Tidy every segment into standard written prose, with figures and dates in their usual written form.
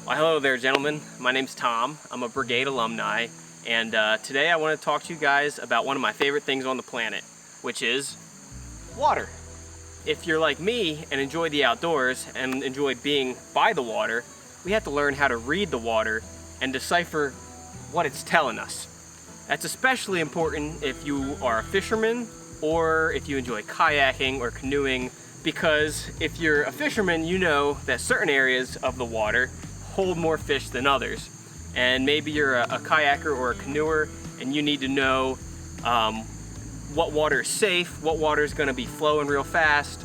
Well, hello there, gentlemen. My name's Tom. I'm a Brigade alumni, and today I want to talk to you guys about one of my favorite things on the planet, which is water. If you're like me and enjoy the outdoors and enjoy being by the water, we have to learn how to read the water and decipher what it's telling us. That's especially important if you are a fisherman or if you enjoy kayaking or canoeing, because if you're a fisherman, you know that certain areas of the water hold more fish than others. And maybe you're a kayaker or a canoeer and you need to know what water is safe, what water is going to be flowing real fast,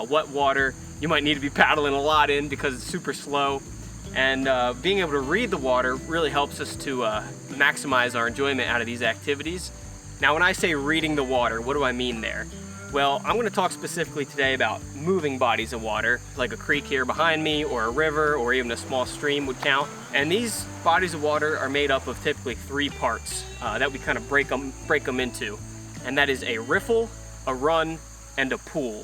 what water you might need to be paddling a lot in because it's super slow. And being able to read the water really helps us to maximize our enjoyment out of these activities. Now, when I say reading the water, what do I mean there? Well, I'm going to talk specifically today about moving bodies of water, like a creek here behind me, or a river, or even a small stream would count. And these bodies of water are made up of typically three parts that we kind of break them into. And that is a riffle, a run, and a pool.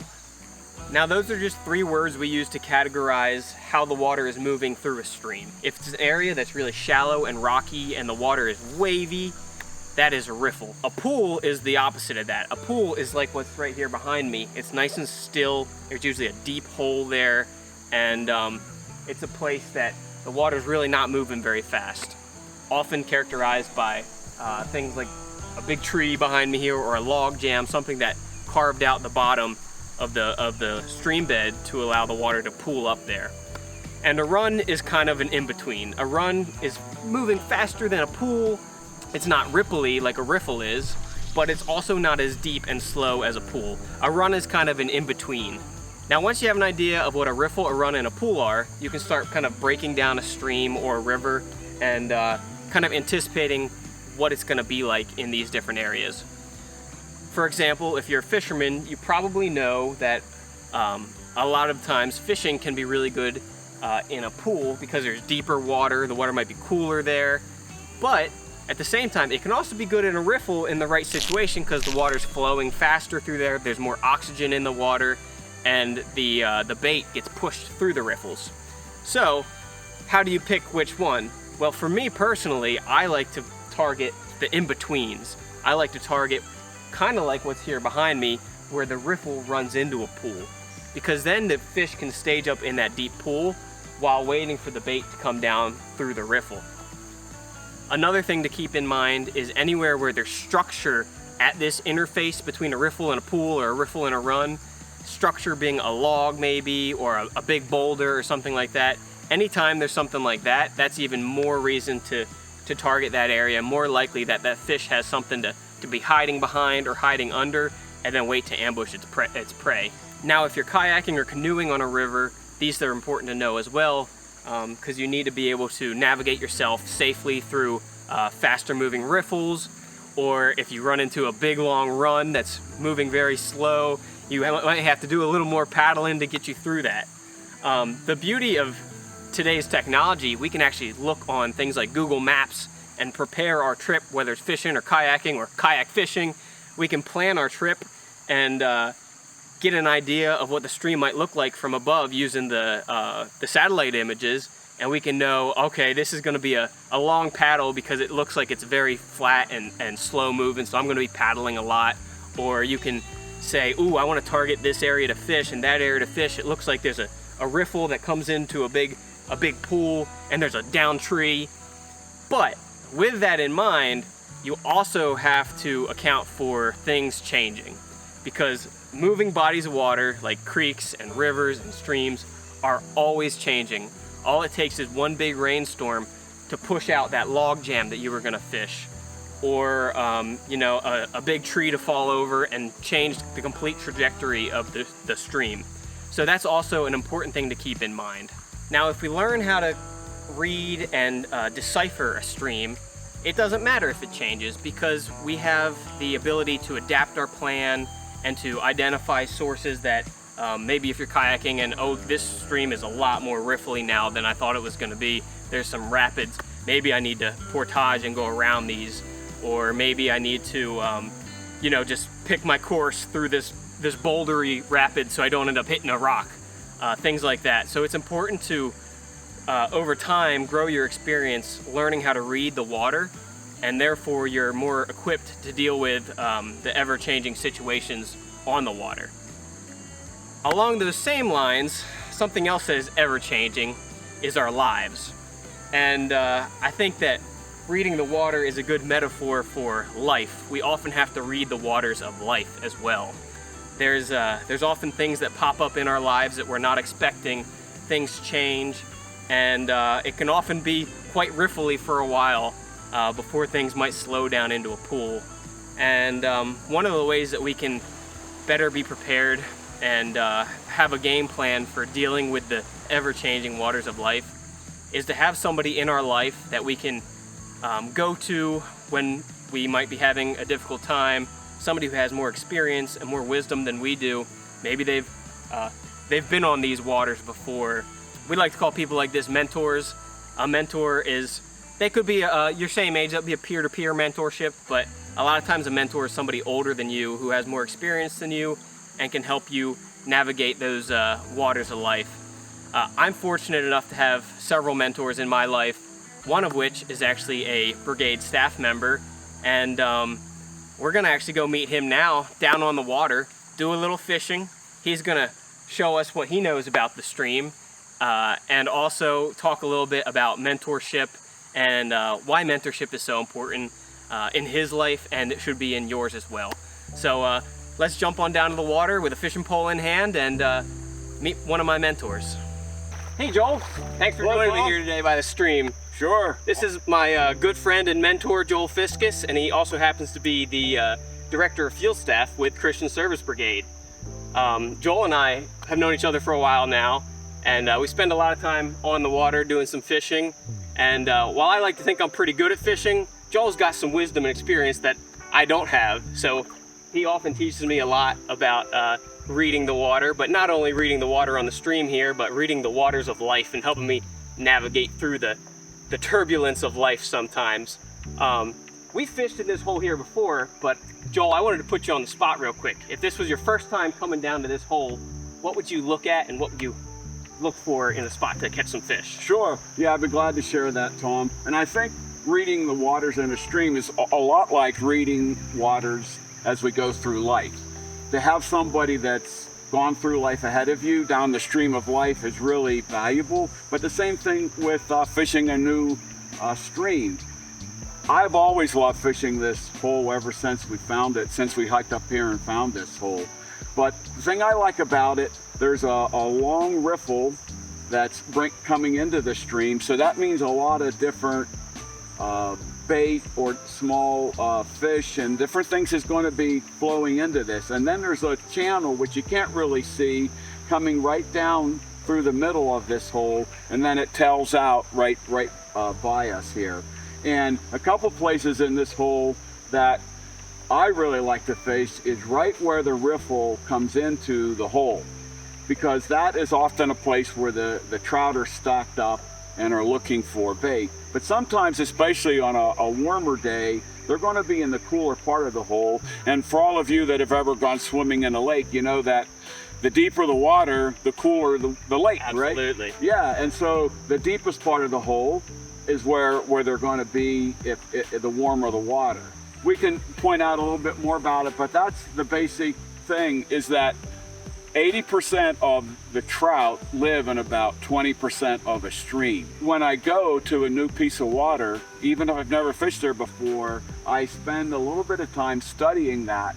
Now, those are just three words we use to categorize how the water is moving through a stream. If it's an area that's really shallow and rocky and the water is wavy, that is a riffle. A pool is the opposite of that. A pool is like what's right here behind me. It's nice and still. There's usually a deep hole there, and it's a place that the water's really not moving very fast. Often characterized by things like a big tree behind me here, or a log jam, something that carved out the bottom of the stream bed to allow the water to pool up there. And a run is kind of an in-between. A run is moving faster than a pool. It's not ripply like a riffle is, but it's also not as deep and slow as a pool. A run is kind of an in-between. Now, once you have an idea of what a riffle, a run, and a pool are, you can start kind of breaking down a stream or a river and kind of anticipating what it's gonna be like in these different areas. For example, if you're a fisherman, you probably know that a lot of times fishing can be really good in a pool because there's deeper water, the water might be cooler there, but at the same time, it can also be good in a riffle in the right situation because the water's flowing faster through there, there's more oxygen in the water, and the bait gets pushed through the riffles. So, how do you pick which one? Well, for me personally, I like to target the in-betweens. I like to target kind of like what's here behind me, where the riffle runs into a pool, because then the fish can stage up in that deep pool while waiting for the bait to come down through the riffle. Another thing to keep in mind is anywhere where there's structure at this interface between a riffle and a pool, or a riffle and a run, structure being a log maybe, or a big boulder or something like that. Anytime there's something like that, that's even more reason to target that area, more likely that that fish has something to be hiding behind or hiding under, and then wait to ambush its prey. Now, if you're kayaking or canoeing on a river, these are important to know as well, because you need to be able to navigate yourself safely through faster moving riffles, or if you run into a big long run that's moving very slow, you might have to do a little more paddling to get you through that. The beauty of today's technology, we can actually look on things like Google Maps and prepare our trip, whether it's fishing or kayaking or kayak fishing. We can plan our trip and get an idea of what the stream might look like from above using the satellite images, and we can know, okay, this is going to be a long paddle because it looks like it's very flat and slow moving, so I'm going to be paddling a lot. Or you can say, ooh, I want to target this area to fish and that area to fish. It looks like there's a riffle that comes into a big pool and there's a down tree. But with that in mind, you also have to account for things changing, because moving bodies of water like creeks and rivers and streams are always changing. All it takes is one big rainstorm to push out that log jam that you were gonna fish, or a big tree to fall over and change the complete trajectory of the stream. So that's also an important thing to keep in mind. Now, if we learn how to read and decipher a stream, it doesn't matter if it changes, because we have the ability to adapt our plan and to identify sources that maybe if you're kayaking and, oh, this stream is a lot more riffly now than I thought it was going to be. There's some rapids. Maybe I need to portage and go around these, or maybe I need to, just pick my course through this bouldery rapid so I don't end up hitting a rock. Things like that. So it's important to over time grow your experience learning how to read the water, and therefore you're more equipped to deal with the ever-changing situations on the water. Along those same lines, something else that is ever-changing is our lives. And I think that reading the water is a good metaphor for life. We often have to read the waters of life as well. There's often things that pop up in our lives that we're not expecting. Things change, and it can often be quite riffly for a while before things might slow down into a pool. And one of the ways that we can better be prepared and have a game plan for dealing with the ever-changing waters of life is to have somebody in our life that we can go to when we might be having a difficult time, somebody who has more experience and more wisdom than we do. Maybe they've been on these waters before. We like to call people like this mentors. A mentor is, they could be your same age, that would be a peer-to-peer mentorship, but a lot of times a mentor is somebody older than you who has more experience than you and can help you navigate those waters of life. I'm fortunate enough to have several mentors in my life, one of which is actually a Brigade staff member, and we're gonna actually go meet him now down on the water, do a little fishing. He's gonna show us what he knows about the stream, and also talk a little bit about mentorship and why mentorship is so important in his life, and it should be in yours as well. So let's jump on down to the water with a fishing pole in hand and meet one of my mentors. Hey Joel, thanks for joining me here today by the stream. Sure. This is my good friend and mentor, Joel Fiscus, and he also happens to be the Director of Field Staff with Christian Service Brigade. Joel and I have known each other for a while now, and we spend a lot of time on the water doing some fishing. And while I like to think I'm pretty good at fishing, Joel's got some wisdom and experience that I don't have. So he often teaches me a lot about reading the water, but not only reading the water on the stream here, but reading the waters of life and helping me navigate through the turbulence of life sometimes. We fished in this hole here before, but Joel, I wanted to put you on the spot real quick. If this was your first time coming down to this hole, what would you look at and what would you look for in a spot to catch some fish? Sure. Yeah, I'd be glad to share that, Tom. And I think reading the waters in a stream is a lot like reading waters as we go through life. To have somebody that's gone through life ahead of you down the stream of life is really valuable. But the same thing with fishing a new stream. I've always loved fishing this hole ever since we found it, since we hiked up here and found this hole. But the thing I like about it, there's a long riffle that's coming into the stream. So that means a lot of different bait or small fish and different things is going to be flowing into this. And then there's a channel which you can't really see coming right down through the middle of this hole, and then it tails out right by us here. And a couple places in this hole that I really like to fish is right where the riffle comes into the hole, because that is often a place where the trout are stocked up and are looking for bait. But sometimes, especially on a warmer day, they're going to be in the cooler part of the hole. And for all of you that have ever gone swimming in a lake, you know that the deeper the water, the cooler the lake, right? Absolutely. Yeah, and so the deepest part of the hole is where they're going to be if the warmer the water. We can point out a little bit more about it, but that's the basic thing, is that 80% of the trout live in about 20% of a stream. When I go to a new piece of water, even if I've never fished there before, I spend a little bit of time studying that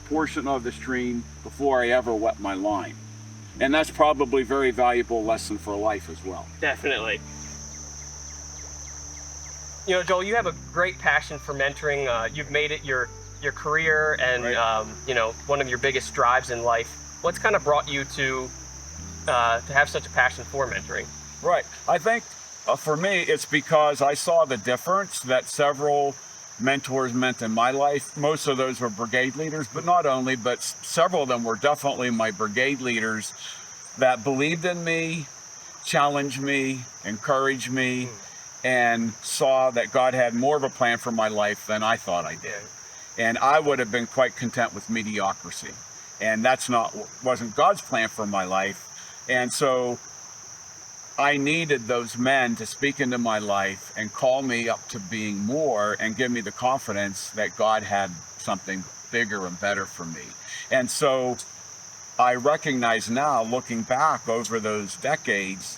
portion of the stream before I ever wet my line. And that's probably a very valuable lesson for life as well. Definitely. You know, Joel, you have a great passion for mentoring. You've made it your career and Right. you know, one of your biggest drives in life. What's kind of brought you to have such a passion for mentoring? Right. I think for me, it's because I saw the difference that several mentors meant in my life. Most of those were brigade leaders, but not only, but several of them were definitely my brigade leaders that believed in me, challenged me, encouraged me, and saw that God had more of a plan for my life than I thought I did. And I would have been quite content with mediocrity. And that's wasn't God's plan for my life. And so I needed those men to speak into my life and call me up to being more and give me the confidence that God had something bigger and better for me. And so I recognize now, looking back over those decades,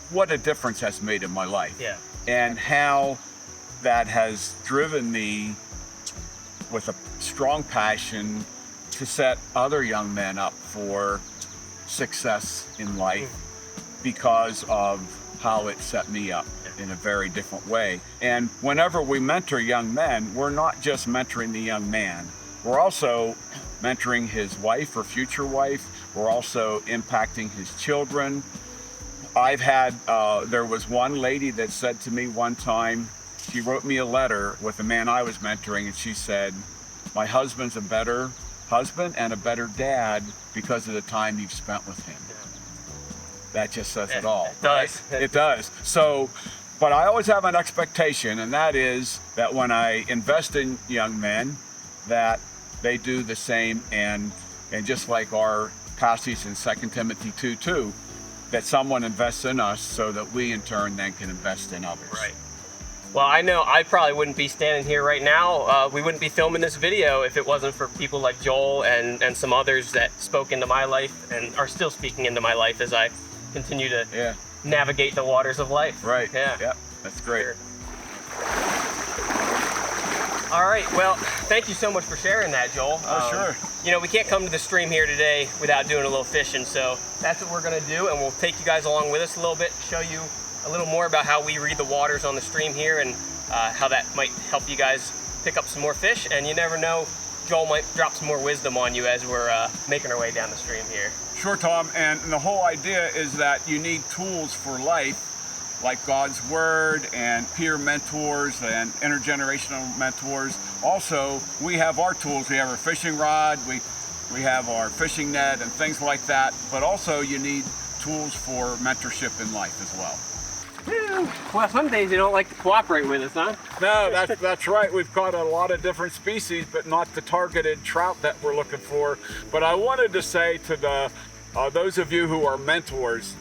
what a difference has made in my life. Yeah. And how that has driven me with a strong passion to set other young men up for success in life because of how it set me up in a very different way. And whenever we mentor young men, we're not just mentoring the young man, we're also mentoring his wife or future wife. We're also impacting his children. I've had, there was one lady that said to me one time, she wrote me a letter with a man I was mentoring, and she said, my husband's a better husband and a better dad because of the time you've spent with him. That just says it all. It does. Right? It does. So, but I always have an expectation, and that is that when I invest in young men, that they do the same, and just like our passage in 2 Timothy 2:2, that someone invests in us so that we in turn then can invest in others. Right. Well, I know I probably wouldn't be standing here right now. We wouldn't be filming this video if it wasn't for people like Joel and some others that spoke into my life and are still speaking into my life as I continue to navigate the waters of life. Right. Yeah. Yep. That's great. Sure. All right. Well, thank you so much for sharing that, Joel. Oh, sure. You know, we can't come to the stream here today without doing a little fishing, so that's what we're going to do, and we'll take you guys along with us a little bit, show you a little more about how we read the waters on the stream here and how that might help you guys pick up some more fish. And you never know, Joel might drop some more wisdom on you as we're making our way down the stream here. Sure, Tom. And the whole idea is that you need tools for life, like God's Word and peer mentors and intergenerational mentors. Also, we have our tools. We have our fishing rod, we have our fishing net and things like that. But also you need tools for mentorship in life as well. Well, some days they don't like to cooperate with us, huh? No, that's right. We've caught a lot of different species, but not the targeted trout that we're looking for. But I wanted to say to those of you who are mentors,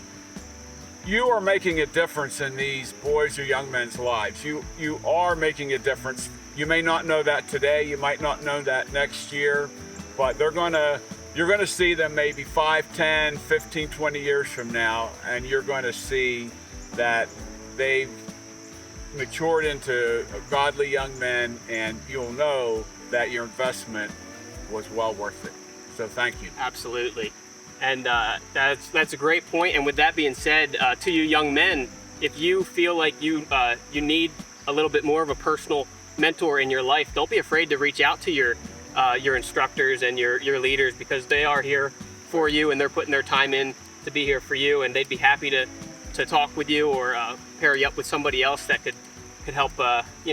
you are making a difference in these boys or young men's lives. You are making a difference. You may not know that today. You might not know that next year, but you're going to see them maybe 5, 10, 15, 20 years from now, and you're going to see that they've matured into godly young men, and you'll know that your investment was well worth it. So thank you. Absolutely. And that's a great point. And with that being said, to you young men, if you feel like you need a little bit more of a personal mentor in your life, don't be afraid to reach out to your instructors and your leaders, because they are here for you and they're putting their time in to be here for you, and they'd be happy to talk with you or pair you up with somebody else that could help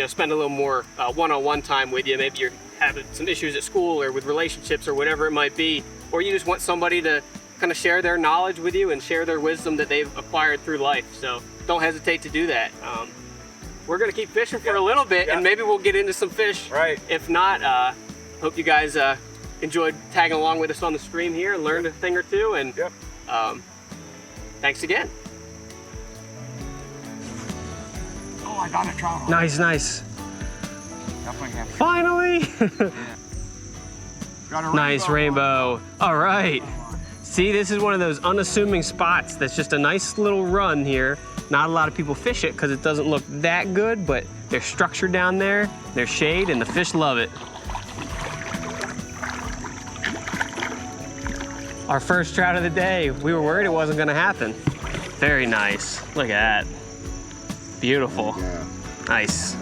spend a little more one-on-one time with you. Maybe you're having some issues at school or with relationships or whatever it might be, or you just want somebody to kind of share their knowledge with you and share their wisdom that they've acquired through life. So don't hesitate to do that. We're gonna keep fishing for a little bit, and maybe we'll get into some fish. Right. If not, hope you guys enjoyed tagging along with us on the stream here and learned a thing or two. And thanks again. Oh, I got a trout. Nice. Definitely have. Finally. Got a Nice rainbow. All right. See, this is one of those unassuming spots that's just a nice little run here. Not a lot of people fish it because it doesn't look that good, but there's structure down there, there's shade, and the fish love it. Our first trout of the day. We were worried it wasn't gonna happen. Very nice. Look at that. Beautiful. Nice.